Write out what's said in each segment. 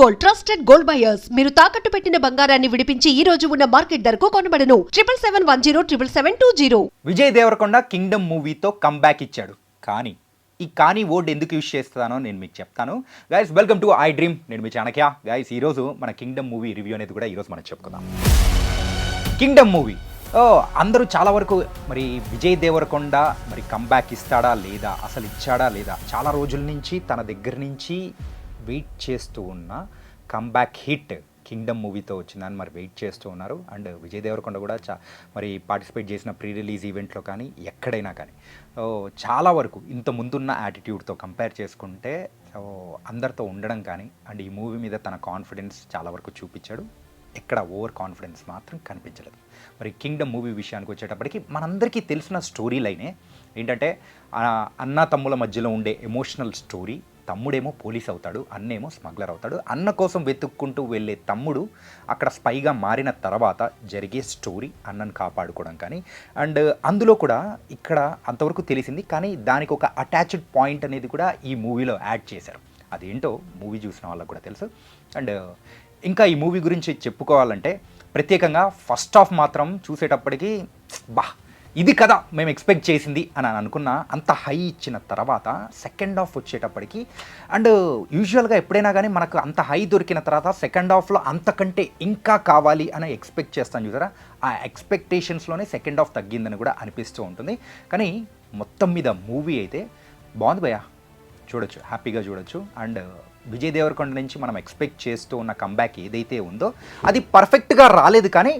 Gold trusted gold buyers మీరు తాకట్టు పెట్టిన బంగారాన్ని విడిపించి ఈ రోజు ఉన్న మార్కెట్ ధరకు కొనబడను 7771077220. విజయ్ దేవరకొండ కింగ్డమ్ మూవీతో కంబ్యాక్ ఇచ్చాడు. కానీ వర్డ్ ఎందుకు యూజ్ చేస్తానో నేను మీకు చెప్తాను. Guys welcome to I dream. నేను మీ చాణక్య. గైస్ ఈరోజు మన కింగ్డమ్ మూవీ రివ్యూ అనేది కూడా ఈరోజు మనం చెప్పుకుందాం. కింగ్డమ్ మూవీ అందరూ చాలా వరకు మరి విజయ్ దేవరకొండ మరి కంబ్యాక్ ఇస్తాడా లేదా, అసలు ఇచ్చాడా లేదా, చాలా రోజుల నుంచి తన దగ్గర నుంచి వెయిట్ చేస్తూ ఉన్న కంబ్యాక్ హిట్ కింగ్డమ్ మూవీతో వచ్చిందని మరి వెయిట్ చేస్తూ ఉన్నారు. అండ్ విజయ్ దేవరకొండ కూడా మరి పార్టిసిపేట్ చేసిన ప్రీ రిలీజ్ ఈవెంట్లో కానీ ఎక్కడైనా కానీ చాలా వరకు ఇంత ముందున్న యాటిట్యూడ్తో కంపేర్ చేసుకుంటే అందరితో ఉండడం కానీ అండ్ ఈ మూవీ మీద తన కాన్ఫిడెన్స్ చాలా వరకు చూపించాడు. ఎక్కడ ఓవర్ కాన్ఫిడెన్స్ మాత్రం కనిపించలేదు. మరి కింగ్డమ్ మూవీ విషయానికి వచ్చేటప్పటికి మనందరికీ తెలిసిన స్టోరీ లైనే ఏంటంటే అన్న తమ్ముల మధ్యలో ఉండే ఎమోషనల్ స్టోరీ. తమ్ముడేమో పోలీస్ అవుతాడు, అన్నేమో స్మగ్లర్ అవుతాడు. అన్న కోసం వెతుక్కుంటూ వెళ్ళే తమ్ముడు అక్కడ స్పైగా మారిన తర్వాత జరిగే స్టోరీ అన్నను కాపాడుకోవడం కానీ. అండ్ అందులో కూడా ఇక్కడ అంతవరకు తెలిసింది, కానీ దానికి ఒక అటాచ్డ్ పాయింట్ అనేది కూడా ఈ మూవీలో యాడ్ చేశారు. అదేంటో మూవీ చూసిన వాళ్ళకు కూడా తెలుసు. అండ్ ఇంకా ఈ మూవీ గురించి చెప్పుకోవాలంటే ప్రత్యేకంగా ఫస్ట్ హాఫ్ మాత్రం చూసేటప్పటికి ఇది కదా మేము ఎక్స్పెక్ట్ చేసింది అని అనుకున్న అంత హై ఇచ్చిన తర్వాత సెకండ్ హాఫ్ వచ్చేటప్పటికి అండ్ యూజువల్గా ఎప్పుడైనా కానీ మనకు అంత హై దొరికిన తర్వాత సెకండ్ హాఫ్లో అంతకంటే ఇంకా కావాలి అని ఎక్స్పెక్ట్ చేస్తాను చూసారా. ఆ ఎక్స్పెక్టేషన్స్లోనే సెకండ్ హాఫ్ తగ్గిందని కూడా అనిపిస్తూ ఉంటుంది. కానీ మొత్తం మీద మూవీ అయితే బాగుంది భయ్యా, చూడొచ్చు, హ్యాపీగా చూడొచ్చు. అండ్ విజయ్ దేవరకొండ నుంచి మనం ఎక్స్పెక్ట్ చేస్తూ ఉన్న కంబ్యాక్ ఏదైతే ఉందో అది పర్ఫెక్ట్గా రాలేదు, కానీ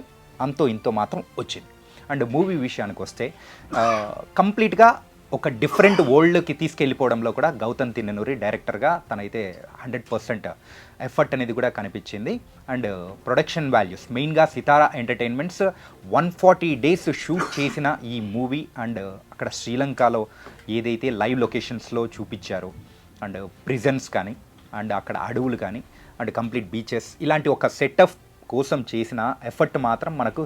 అంతో ఇంతో మాత్రం వచ్చింది. అండ్ మూవీ విషయానికి వస్తే కంప్లీట్గా ఒక డిఫరెంట్ వరల్డ్కి తీసుకెళ్ళిపోవడంలో కూడా గౌతమ్ తిన్ననూరి డైరెక్టర్గా తనైతే 100% ఎఫర్ట్ అనేది కూడా కనిపించింది. అండ్ ప్రొడక్షన్ వాల్యూస్ మెయిన్గా సితారా ఎంటర్టైన్మెంట్స్ 140 days షూట్ చేసిన ఈ మూవీ. అండ్ అక్కడ శ్రీలంకలో ఏదైతే లైవ్ లొకేషన్స్లో చూపించారో అండ్ ప్రిజన్స్ కానీ అండ్ అక్కడ అడవులు కానీ అండ్ కంప్లీట్ బీచెస్ ఇలాంటి ఒక సెటప్ కోసం చేసిన ఎఫర్ట్ మాత్రం మనకు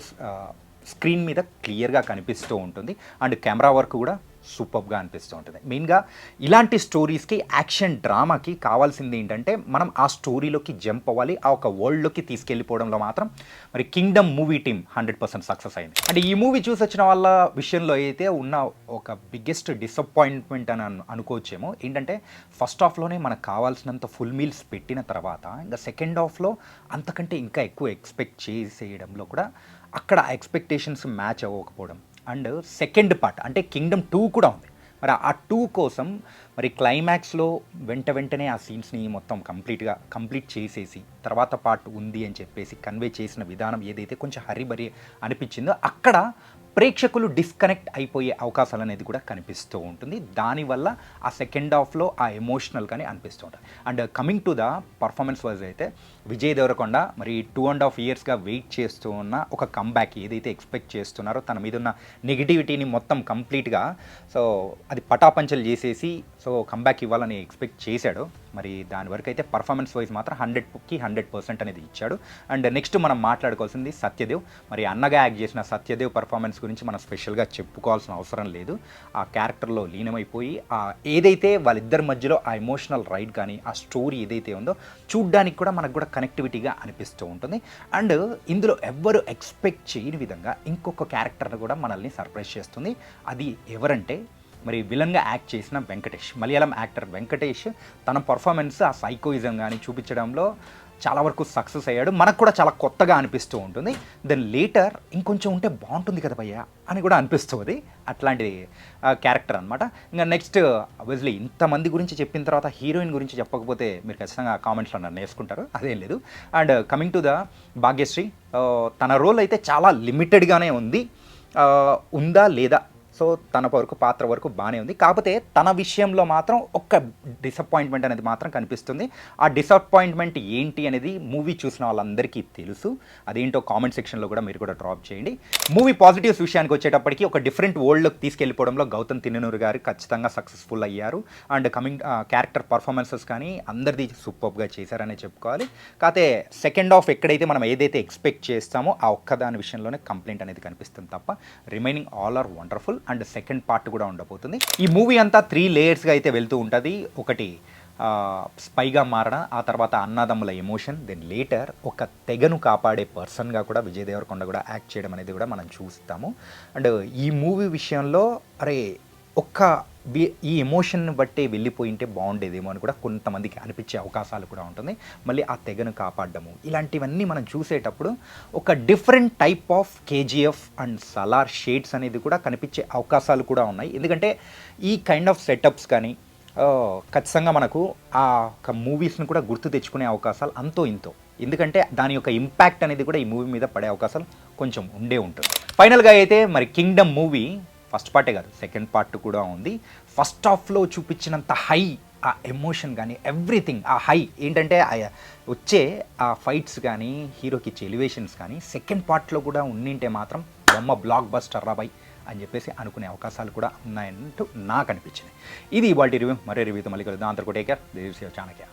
స్క్రీన్ మీద క్లియర్గా కనిపిస్తూ ఉంటుంది. అండ్ కెమెరా వర్క్ కూడా సూపర్గా అనిపిస్తూ ఉంటుంది. మెయిన్గా ఇలాంటి స్టోరీస్కి యాక్షన్ డ్రామాకి కావాల్సింది ఏంటంటే మనం ఆ స్టోరీలోకి జంప్ అవ్వాలి, ఆ ఒక వరల్డ్లోకి తీసుకెళ్ళిపోవడంలో మాత్రం మరి కింగ్డమ్ మూవీ టీమ్ 100% సక్సెస్ అయింది. అంటే ఈ మూవీ చూసి వచ్చిన వాళ్ళ విషయంలో అయితే ఉన్న ఒక బిగ్గెస్ట్ డిసప్పాయింట్మెంట్ అని అనుకోవచ్చేమో ఏంటంటే ఫస్ట్ హాఫ్లోనే మనకు కావాల్సినంత ఫుల్ మీల్స్ పెట్టిన తర్వాత ఇంకా సెకండ్ హాఫ్లో అంతకంటే ఇంకా ఎక్కువ ఎక్స్పెక్ట్ చేసేయడంలో కూడా అక్కడ ఎక్స్పెక్టేషన్స్ మ్యాచ్ అవ్వకపోవడం. అండ్ సెకండ్ పార్ట్ అంటే కింగ్డమ్ 2 కూడా ఉంది. మరి ఆ 2 కోసం మరి క్లైమాక్స్లో వెంటనే ఆ సీన్స్ని మొత్తం కంప్లీట్ చేసేసి తర్వాత పార్ట్ ఉంది అని చెప్పేసి కన్వే చేసిన విధానం ఏదైతే కొంచెం హరిబరి అనిపించిందో అక్కడ ప్రేక్షకులు డిస్కనెక్ట్ అయిపోయే అవకాశాలు అనేది కూడా కనిపిస్తూ ఉంటుంది. దానివల్ల ఆ సెకండ్ హాఫ్లో ఆ ఎమోషనల్ కానీ అనిపిస్తూ ఉంటుంది. And coming to the performance wise అయితే విజయ్ దేవరకొండ మరి 2.5 yearsగా వెయిట్ చేస్తూ ఉన్న ఒక కంబ్యాక్ ఏదైతే ఎక్స్పెక్ట్ చేస్తున్నారో తన మీద ఉన్న నెగిటివిటీని మొత్తం కంప్లీట్గా అది పటాపంచలు చేసేసి కంబ్యాక్ ఇవ్వాలని ఎక్స్పెక్ట్ చేశాడు. మరి దాని వరకు అయితే పర్ఫార్మెన్స్ వైజ్ మాత్రం 100కి 100% అనేది ఇచ్చాడు. అండ్ నెక్స్ట్ మనం మాట్లాడుకోవాల్సింది సత్యదేవ్. మరి అన్నగా యాక్ట్ చేసిన సత్యదేవ్ పర్ఫార్మెన్స్ గురించి మనం స్పెషల్గా చెప్పుకోవాల్సిన అవసరం లేదు. ఆ క్యారెక్టర్లో లీనమైపోయి ఏదైతే వాళ్ళిద్దరి మధ్యలో ఆ ఎమోషనల్ రైడ్ కానీ ఆ స్టోరీ ఏదైతే ఉందో చూడ్డానికి కూడా మనకు కూడా కనెక్టివిటీగా అనిపిస్తూ ఉంటుంది. అండ్ ఇందులో ఎవ్వరు ఎక్స్పెక్ట్ చేయని విధంగా ఇంకొక క్యారెక్టర్ని కూడా మనల్ని సర్ప్రైజ్ చేస్తుంది. అది ఎవరంటే మరి విలన్గా యాక్ట్ చేసిన వెంకటేష్, మలయాళం యాక్టర్ వెంకటేష్. తన పర్ఫార్మెన్స్ ఆ సైకోయిజం కానీ చూపించడంలో చాలా వరకు సక్సెస్ అయ్యాడు. మనకు కూడా చాలా కొత్తగా అనిపిస్తూ ఉంటుంది. దెన్ లేటర్ ఇంకొంచెం ఉంటే బాగుంటుంది కదా భయ్యా అని కూడా అనిపిస్తుంది. అట్లాంటి క్యారెక్టర్ అనమాట. ఇంకా నెక్స్ట్ ఆబ్వియస్లీ ఇంతమంది గురించి చెప్పిన తర్వాత హీరోయిన్ గురించి చెప్పకపోతే మీరు ఖచ్చితంగా కామెంట్స్లో నన్ను వేసుకుంటారు, అదేం లేదు. And coming to the Bhagyashree, తన రోల్ అయితే చాలా లిమిటెడ్గానే ఉంది. ఉందా లేదా తన పాత్ర వరకు బాగానే ఉంది. కాకపోతే తన విషయంలో మాత్రం ఒక్క డిసప్పాయింట్మెంట్ అనేది మాత్రం కనిపిస్తుంది. ఆ డిసప్పాయింట్మెంట్ ఏంటి అనేది మూవీ చూసిన వాళ్ళందరికీ తెలుసు. అదేంటో కామెంట్ సెక్షన్లో కూడా మీరు కూడా డ్రాప్ చేయండి. మూవీ పాజిటివ్స్ విషయానికి వచ్చేటప్పటికి ఒక డిఫరెంట్ వరల్డ్లోకి తీసుకెళ్ళిపోవడంలో గౌతమ్ తిన్ననూరి గారు ఖచ్చితంగా సక్సెస్ఫుల్ అయ్యారు. అండ్ క్యారెక్టర్ పర్ఫార్మెన్సెస్ కానీ అందరిది సూపర్గా చేశారనే చెప్పుకోవాలి. కాకపోతే సెకండ్ హాఫ్ ఎక్కడైతే మనం ఏదైతే ఎక్స్పెక్ట్ చేస్తామో ఆ ఒక్కదాని విషయంలోనే కంప్లైంట్ అనేది కనిపిస్తుంది తప్ప remaining all are wonderful. And second part కూడా ఉండబోతుంది. ఈ మూవీ అంతా 3 layers అయితే వెళ్తూ ఉంటుంది. ఒకటి స్పైగా మారడం, ఆ తర్వాత అన్నదమ్ముల ఎమోషన్, దెన్ లేటర్ ఒక తెగను కాపాడే పర్సన్గా కూడా విజయ్ దేవరకొండ కూడా యాక్ట్ చేయడం అనేది కూడా మనం చూస్తాము. అండ్ ఈ మూవీ విషయంలో అరే ఒక్క ఈ ఎమోషన్ని బట్టే వెళ్ళిపోయింటే బాగుండేదేమో అని కూడా కొంతమందికి అనిపించే అవకాశాలు కూడా ఉంటుంది. మళ్ళీ ఆ తెగను కాపాడడము ఇలాంటివన్నీ మనం చూసేటప్పుడు ఒక different type of KGF and Salaar shades అనేది కూడా కనిపించే అవకాశాలు కూడా ఉన్నాయి. ఎందుకంటే ఈ కైండ్ ఆఫ్ సెటప్స్ కానీ ఖచ్చితంగా మనకు ఆ ఒక మూవీస్ని కూడా గుర్తు తెచ్చుకునే అవకాశాలు అంతో ఇంతో, ఎందుకంటే దాని యొక్క ఇంపాక్ట్ అనేది కూడా ఈ మూవీ మీద పడే అవకాశాలు కొంచెం ఉండే ఉంటుంది. ఫైనల్గా అయితే మరి కింగ్డమ్ మూవీ ఫస్ట్ పార్టే కాదు, సెకండ్ పార్ట్ కూడా ఉంది. ఫస్ట్ హాఫ్లో చూపించినంత హై ఆ ఎమోషన్ కానీ ఎవ్రీథింగ్, ఆ హై ఏంటంటే వచ్చే ఆ ఫైట్స్ కానీ హీరోకి ఇచ్చే ఎలివేషన్స్ కానీ సెకండ్ పార్ట్లో కూడా ఉండింటే మాత్రం బొమ్మ బ్లాక్ బస్టర్ రాబాయ్ అని చెప్పేసి అనుకునే అవకాశాలు కూడా ఉన్నాయంటూ నాకు అనిపించింది. ఇది ఇవాల్టి రివ్యూ. మరే రివ్యూతో మళ్ళీ కలుద్దాం. అంతకు take care. This is your Chanakya.